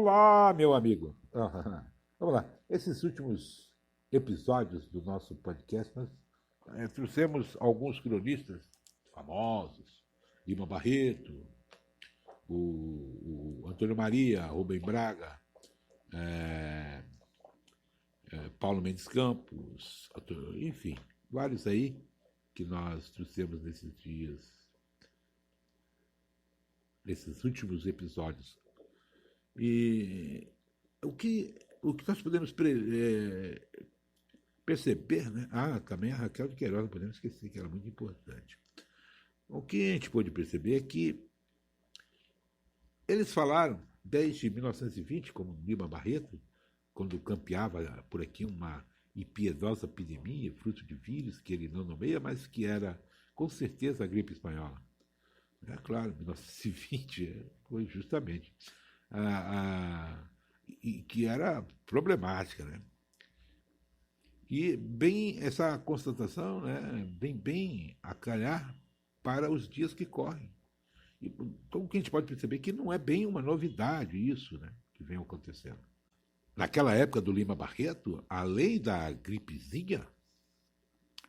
Olá, meu amigo. Vamos lá. Esses últimos episódios do nosso podcast, nós trouxemos alguns cronistas famosos, Lima Barreto, o Antônio Maria, Rubem Braga, é, Paulo Mendes Campos, enfim, vários aí que nós trouxemos nesses dias, nesses últimos episódios. E o que nós podemos perceber, né? Também a Raquel de Queiroz, não podemos esquecer que era muito importante. O que a gente pôde perceber é que eles falaram, desde 1920, como Lima Barreto, quando campeava por aqui uma impiedosa epidemia, fruto de vírus, que ele não nomeia, mas que era, com certeza, a gripe espanhola. É claro, 1920 foi justamente e que era problemática, né? E bem essa constatação, né, vem bem a calhar para os dias que correm. Então o que a gente pode perceber é que não é bem uma novidade isso, né, que vem acontecendo. Naquela época do Lima Barreto, além da gripezinha,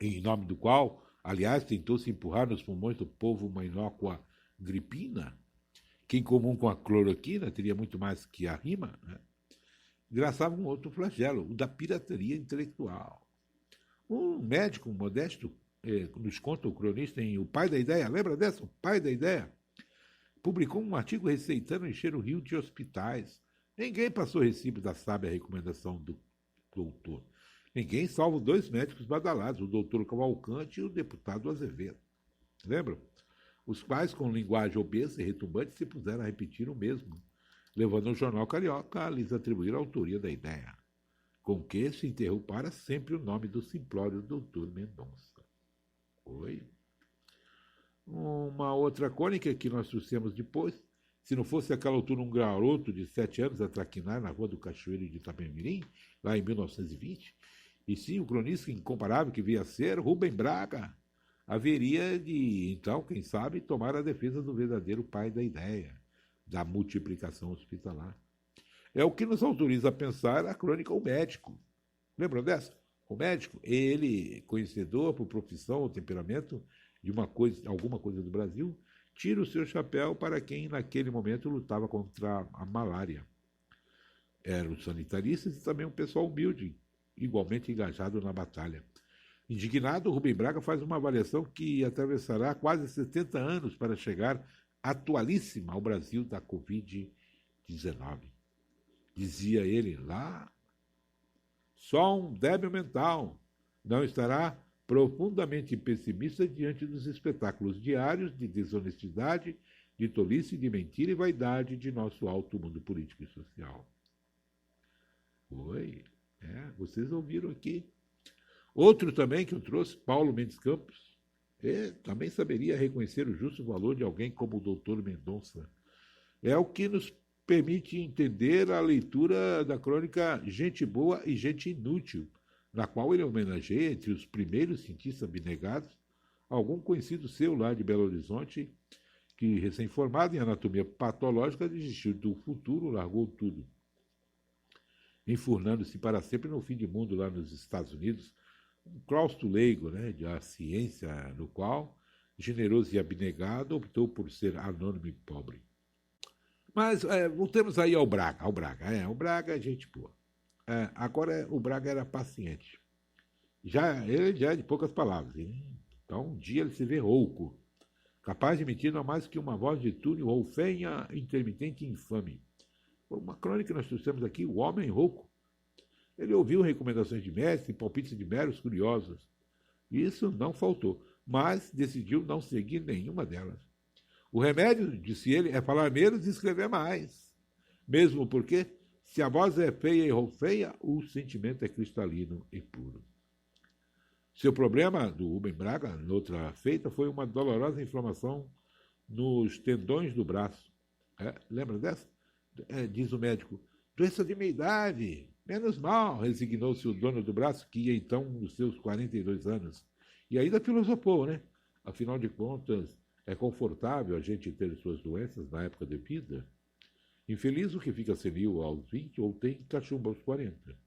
em nome do qual, aliás, tentou se empurrar nos pulmões do povo uma inócua gripina, que em comum com a cloroquina teria muito mais que a rima, né? Graçava um outro flagelo, o da pirataria intelectual. Um médico modesto, nos conta o cronista em O Pai da Ideia, lembra dessa? O Pai da Ideia? Publicou um artigo receitando encher o rio de hospitais. Ninguém passou recibo da sábia recomendação do doutor. Ninguém, salvo dois médicos badalados, o doutor Cavalcante e o deputado Azevedo. Lembram? Os quais, com linguagem obesa e retumbante, se puseram a repetir o mesmo, levando o jornal carioca a lhes atribuir a autoria da ideia, com que se enterrou para sempre o nome do simplório doutor Mendonça. Oi? Uma outra crônica que nós trouxemos depois, se não fosse aquela altura um garoto de 7 anos a traquinar na rua do Cachoeiro de Itapemirim, lá em 1920, e sim o cronista incomparável que via ser Rubem Braga, haveria de, então, quem sabe, tomar a defesa do verdadeiro pai da ideia, da multiplicação hospitalar. É o que nos autoriza a pensar a crônica O Médico. Lembram dessa? O médico, ele, conhecedor por profissão ou temperamento de alguma coisa do Brasil, tira o seu chapéu para quem naquele momento lutava contra a malária. Eram os sanitaristas e também um pessoal humilde, igualmente engajado na batalha. Indignado, Rubem Braga faz uma avaliação que atravessará quase 70 anos para chegar atualíssima ao Brasil da Covid-19. Dizia ele lá, só um débil mental não estará profundamente pessimista diante dos espetáculos diários de desonestidade, de tolice, de mentira e vaidade de nosso alto mundo político e social. Oi, vocês ouviram aqui. Outro também que eu trouxe, Paulo Mendes Campos, também saberia reconhecer o justo valor de alguém como o doutor Mendonça. É o que nos permite entender a leitura da crônica Gente Boa e Gente Inútil, na qual ele homenageia, entre os primeiros cientistas abnegados, algum conhecido seu lá de Belo Horizonte, que, recém-formado em anatomia patológica, desistiu do futuro, largou tudo, enfurnando-se para sempre no fim de mundo lá nos Estados Unidos, um claustro leigo, né, da ciência, no qual, generoso e abnegado, optou por ser anônimo e pobre. Mas voltemos aí ao Braga. O Braga é gente boa. Agora o Braga era paciente. Ele já é de poucas palavras. Hein? Então um dia ele se vê rouco, capaz de emitir não mais que uma voz de túnel rouquenha, intermitente e infame. Uma crônica que nós trouxemos aqui, o homem rouco. Ele ouviu recomendações de mestres e palpites de meros curiosos. Isso não faltou, mas decidiu não seguir nenhuma delas. O remédio, disse ele, é falar menos e escrever mais. Mesmo porque, se a voz é feia e rouqueia, o sentimento é cristalino e puro. Seu problema, do Rubem Braga, noutra feita, foi uma dolorosa inflamação nos tendões do braço. Lembra dessa? Diz o médico, doença de meia idade. Menos mal, resignou-se o dono do braço, que ia então nos seus 42 anos. E ainda filosofou, né? Afinal de contas, é confortável a gente ter suas doenças na época de vida? Infeliz o que fica senil aos 20 ou tem cachumba aos 40.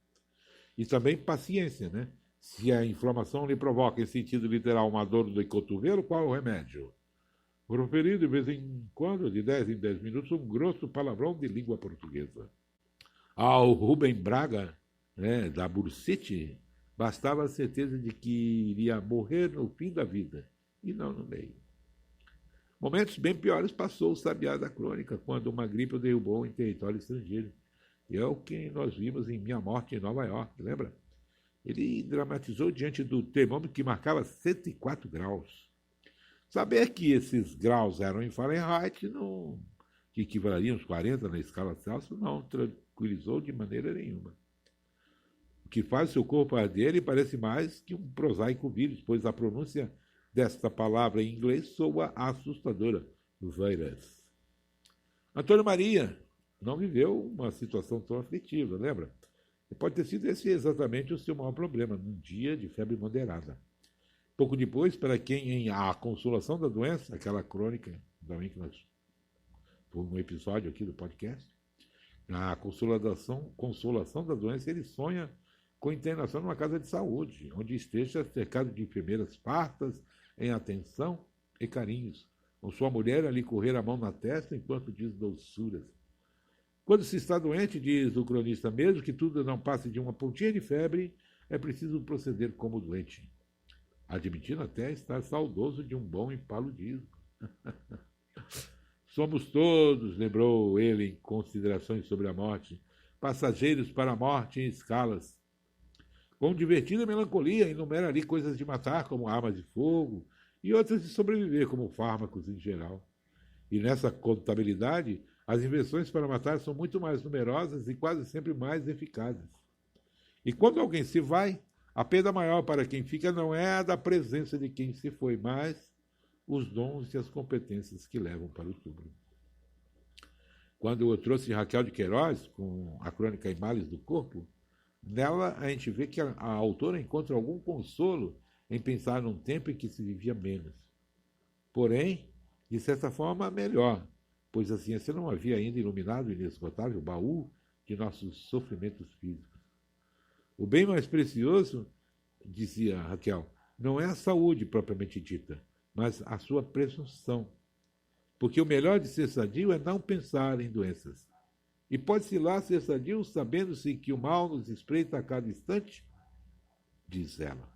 E também paciência, né? Se a inflamação lhe provoca, em sentido literal, uma dor do cotovelo, qual é o remédio? Proferir de vez em quando, de 10 em 10 minutos, um grosso palavrão de língua portuguesa. Ao Rubem Braga, né, da Bursite, bastava a certeza de que iria morrer no fim da vida, e não no meio. Momentos bem piores passou o sabiá da crônica, quando uma gripe o derrubou em território estrangeiro. E é o que nós vimos em Minha Morte em Nova York, lembra? Ele dramatizou diante do termômetro que marcava 104 graus. Saber que esses graus eram em Fahrenheit, não, que equivaleriam aos 40 na escala Celsius, não tranquilizou de maneira nenhuma. O que faz seu corpo arder e parece mais que um prosaico vírus, pois a pronúncia desta palavra em inglês soa assustadora, virus. Antônio Maria não viveu uma situação tão aflitiva, lembra? E pode ter sido esse exatamente o seu maior problema, num dia de febre moderada. Pouco depois, para quem em A Consolação da Doença, aquela crônica, também que nós foi um episódio aqui do podcast, na Consolação da Doença, ele sonha com internação numa casa de saúde, onde esteja cercado de enfermeiras fartas em atenção e carinhos, com sua mulher a lhe correr a mão na testa enquanto diz doçuras. Quando se está doente, diz o cronista, mesmo que tudo não passe de uma pontinha de febre, é preciso proceder como doente, admitindo até estar saudoso de um bom impaludismo. Somos todos, lembrou ele em considerações sobre a morte, passageiros para a morte em escalas. Com divertida melancolia, enumera ali coisas de matar, como armas de fogo, e outras de sobreviver, como fármacos em geral. E nessa contabilidade, as invenções para matar são muito mais numerosas e quase sempre mais eficazes. E quando alguém se vai, a perda maior para quem fica não é a da presença de quem se foi, mas os dons e as competências que levam para o túmulo. Quando eu trouxe Raquel de Queiroz, com a crônica Em Males do Corpo, nela a gente vê que a autora encontra algum consolo em pensar num tempo em que se vivia menos. Porém, de certa forma, melhor, pois a ciência não havia ainda iluminado o inesgotável baú de nossos sofrimentos físicos. O bem mais precioso, dizia Raquel, não é a saúde propriamente dita, mas a sua presunção. Porque o melhor de ser sadio é não pensar em doenças. E pode-se lá ser sadio sabendo-se que o mal nos espreita a cada instante? Diz ela.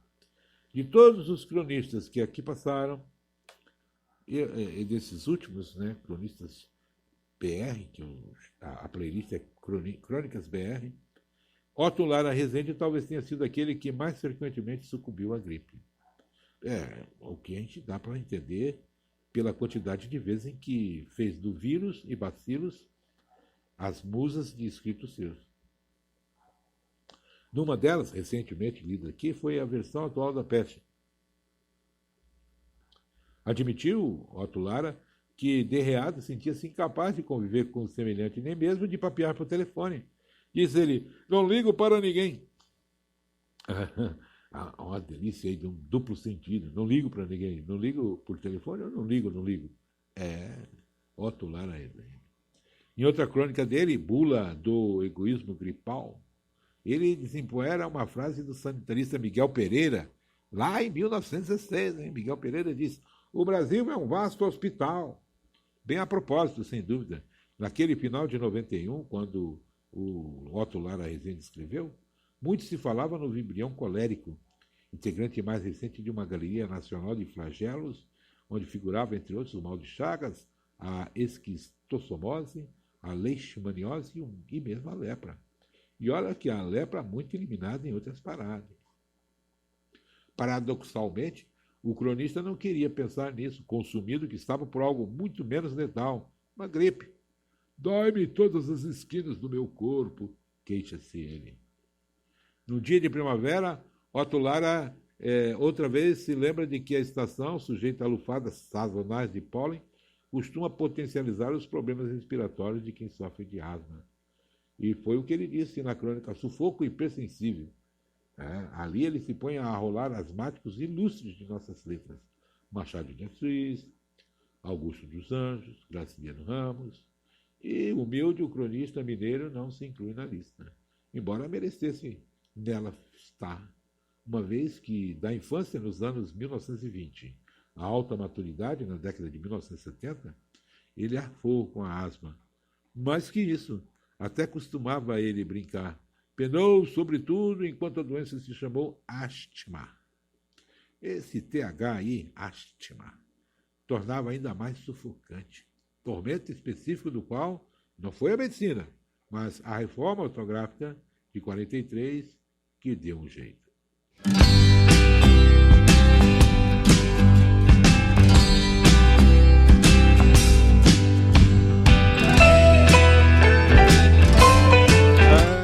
De todos os cronistas que aqui passaram, e desses últimos, né, cronistas BR, que a playlist é Crônicas BR, Otto Lara Rezende talvez tenha sido aquele que mais frequentemente sucumbiu à gripe. O que a gente dá para entender pela quantidade de vezes em que fez do vírus e bacilos as musas de escritos seus. Numa delas, recentemente lida aqui, foi a versão atual da peste. Admitiu Otto Lara que, derreado, sentia-se incapaz de conviver com o semelhante, nem mesmo de papear por telefone. Diz ele, não ligo para ninguém. Uma delícia aí de um duplo sentido. Não ligo para ninguém. Não ligo por telefone ou não ligo. Otto Lara Rezende. Em outra crônica dele, Bula do Egoísmo Gripal, ele desempoera uma frase do sanitarista Miguel Pereira, lá em 1916. Miguel Pereira diz, o Brasil é um vasto hospital. Bem a propósito, sem dúvida. Naquele final de 91, quando o Otto Lara Rezende escreveu, muito se falava no vibrião colérico, integrante mais recente de uma galeria nacional de flagelos, onde figurava, entre outros, o mal de Chagas, a esquistossomose, a leishmaniose e mesmo a lepra. E olha que a lepra muito eliminada em outras paradas. Paradoxalmente, o cronista não queria pensar nisso, consumido que estava por algo muito menos letal, uma gripe. Dói-me todas as esquinas do meu corpo, queixa-se ele. No dia de primavera, Otto Lara outra vez se lembra de que a estação, sujeita a lufadas sazonais de pólen, costuma potencializar os problemas respiratórios de quem sofre de asma. E foi o que ele disse na crônica Sufoco Hipersensível. Ali ele se põe a rolar asmáticos ilustres de nossas letras. Machado de Assis, Augusto dos Anjos, Graciliano Ramos, E o humilde, o cronista mineiro, não se inclui na lista, embora merecesse nela estar, uma vez que, da infância nos anos 1920, a alta maturidade, na década de 1970, ele arfou com a asma. Mais que isso, até costumava ele brincar. Penou, sobretudo, enquanto a doença se chamou asma. Esse TH aí, asma, tornava ainda mais sufocante. Tormento específico do qual não foi a medicina, mas a reforma ortográfica de 43 que deu um jeito.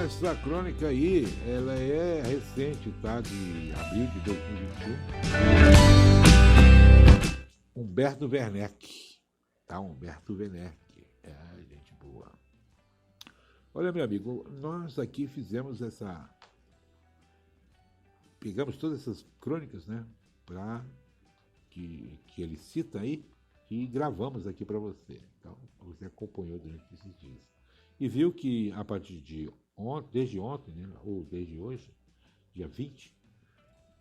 Essa crônica aí, ela é recente, tá? De abril de 2021. Humberto Werneck, tá? Humberto Werneck, gente boa. Olha, meu amigo, nós aqui fizemos pegamos todas essas crônicas, né? Que ele cita aí e gravamos aqui para você. Então, você acompanhou durante esses dias. E viu que a partir de desde ontem, né, ou desde hoje, dia 20,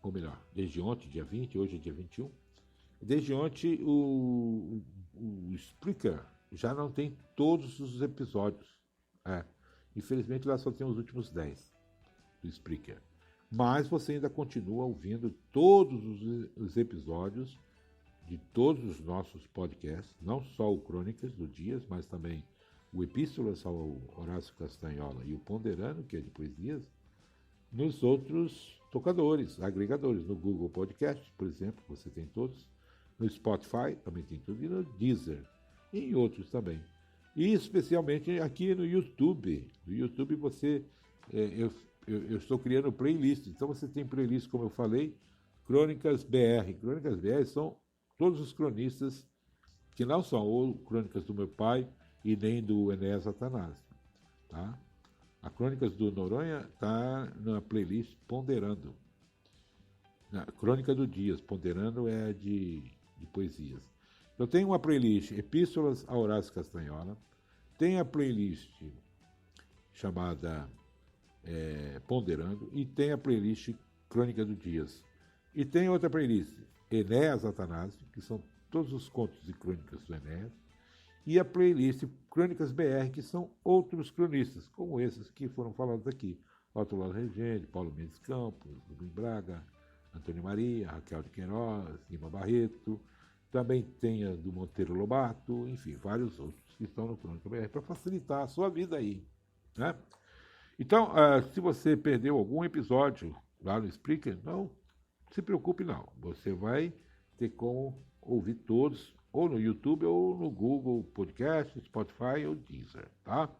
ou melhor, desde ontem, dia 20, hoje é dia 21, desde ontem o Spreaker já não tem todos os episódios. Infelizmente lá só tem os últimos 10 do Spreaker. Mas você ainda continua ouvindo todos os episódios de todos os nossos podcasts, não só o Crônicas do Dias, mas também o Epístolas ao Horácio Castanhola e o Ponderando, que é de poesias, nos outros tocadores, agregadores, no Google Podcast, por exemplo, você tem todos, no Spotify também tem tudo, e no Deezer, e em outros também. E especialmente aqui no YouTube. No YouTube você, eu estou criando playlist, então você tem playlist, como eu falei, Crônicas BR. Crônicas BR são todos os cronistas que não são ou Crônicas do meu pai, e nem do Enéas Atanásio. Tá? A Crônicas do Noronha está na playlist Ponderando. Na Crônica do Dias, Ponderando é de poesias. Eu tenho uma playlist Epístolas a Horácio Castanhola, tem a playlist chamada Ponderando e tem a playlist Crônica do Dias. E tem outra playlist, Enéas Atanásio, que são todos os contos e crônicas do Enéas, e a playlist Crônicas BR, que são outros cronistas, como esses que foram falados aqui. Otto Lado Regente, Paulo Mendes Campos, Rubem Braga, Antônio Maria, Raquel de Queiroz, Lima Barreto, também tem a do Monteiro Lobato, enfim, vários outros que estão no Crônica BR, para facilitar a sua vida aí. Né? Então, se você perdeu algum episódio lá no Spreaker, não se preocupe não, você vai ter como ouvir todos, ou no YouTube, ou no Google Podcast, Spotify ou Deezer, tá?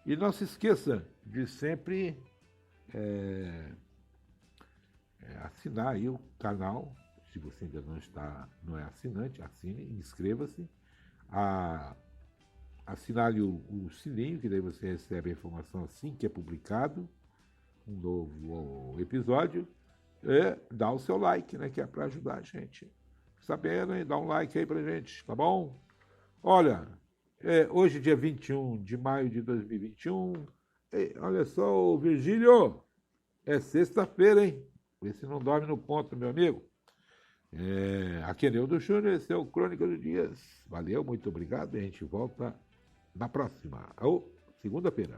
E não se esqueça de sempre assinar aí o canal, se você ainda não é assinante, assine, inscreva-se, assinar ali o sininho, que daí você recebe a informação assim que é publicado um novo episódio, e dá o seu like, né, que é para ajudar a gente. Sabendo, hein? Dá um like aí pra gente, tá bom? Olha, hoje dia 21 de maio de 2021, olha só, Virgílio, é sexta-feira, hein? Vê se não dorme no ponto, meu amigo. Aqui é Neudo Júnior, esse é o Crônica do Dias. Valeu, muito obrigado, e a gente volta na próxima, ou segunda-feira.